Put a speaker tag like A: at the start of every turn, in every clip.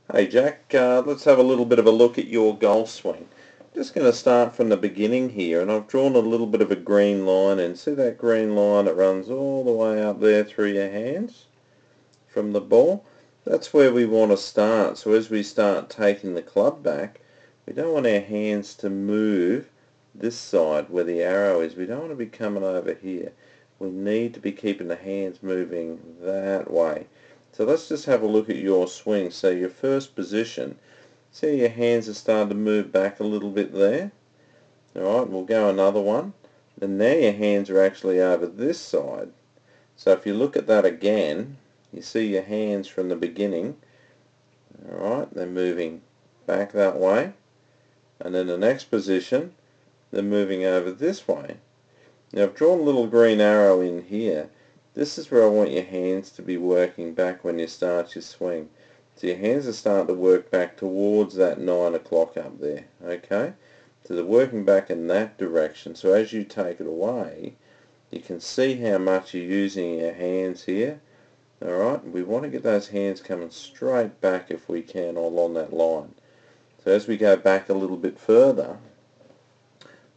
A: Hey Jack, let's have a little bit of a look at your golf swing. Just going to start from the beginning here, and I've drawn a little bit of a green line, and see that green line that runs all the way up there through your hands from the ball? That's where we want to start. So as we start taking the club back, we don't want our hands to move this side where the arrow is. We don't want to be coming over here. We need to be keeping the hands moving that way. So let's just have a look at your swing. So your first position, see your hands are starting to move back a little bit there. Alright, we'll go another one. And now your hands are actually over this side. So if you look at that again, you see your hands from the beginning. Alright, they're moving back that way. And then the next position, they're moving over this way. Now I've drawn a little green arrow in here. This is where I want your hands to be working back when you start your swing. So your hands are starting to work back towards that 9 o'clock up there. Okay? So they're working back in that direction. So as you take it away, you can see how much you're using your hands here. Alright? We want to get those hands coming straight back if we can along that line. So as we go back a little bit further,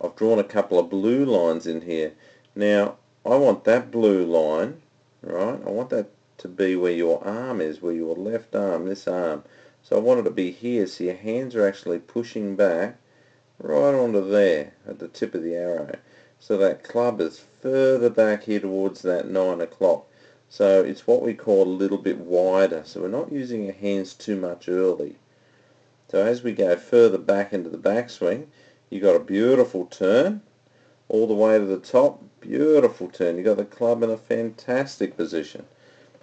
A: I've drawn a couple of blue lines in here. Now, I want that blue line, right? I want that to be where your arm is, where your left arm, this arm. So I want it to be here, so your hands are actually pushing back right onto there at the tip of the arrow. So that club is further back here towards that 9 o'clock. So it's what we call a little bit wider. So we're not using our hands too much early. So as we go further back into the backswing, you got a beautiful turn all the way to the top. Beautiful turn. You got the club in a fantastic position.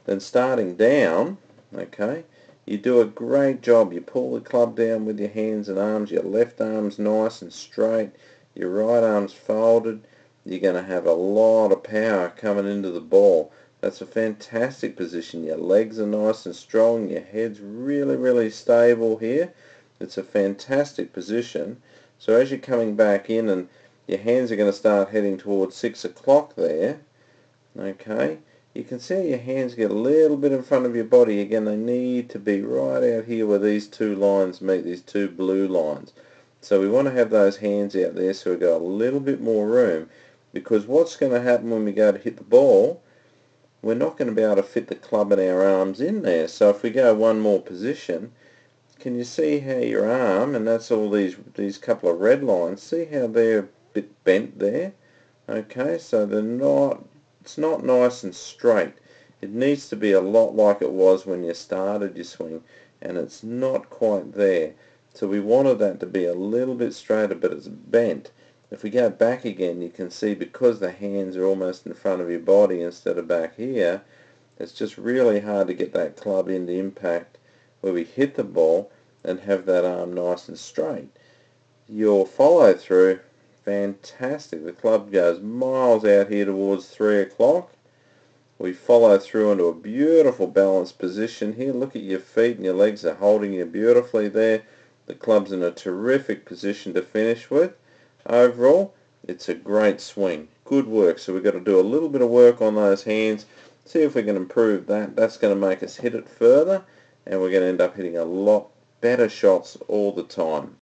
A: Then starting down, okay, you do a great job. You pull the club down with your hands and arms. Your left arm's nice and straight. Your right arm's folded. You're going to have a lot of power coming into the ball. That's a fantastic position. Your legs are nice and strong. Your head's really, really stable here. It's a fantastic position. So as you're coming back in and your hands are going to start heading towards 6 o'clock there, okay, you can see your hands get a little bit in front of your body. Again, they need to be right out here where these two lines meet, these two blue lines. So we want to have those hands out there so we've got a little bit more room, because what's going to happen when we go to hit the ball, we're not going to be able to fit the club and our arms in there. So if we go one more position, can you see how your arm, and that's all these couple of red lines, see how they're a bit bent there? Okay, so it's not nice and straight. It needs to be a lot like it was when you started your swing, and it's not quite there. So we wanted that to be a little bit straighter, but it's bent. If we go back again, you can see because the hands are almost in front of your body instead of back here, it's just really hard to get that club into impact where we hit the ball and have that arm nice and straight. Your follow through, fantastic. The club goes miles out here towards 3 o'clock. We follow through into a beautiful balanced position here. Look at your feet and your legs are holding you beautifully there. The club's in a terrific position to finish with. Overall, it's a great swing. Good work. So we've got to do a little bit of work on those hands. See if we can improve that. That's going to make us hit it further, and we're going to end up hitting a lot better shots all the time.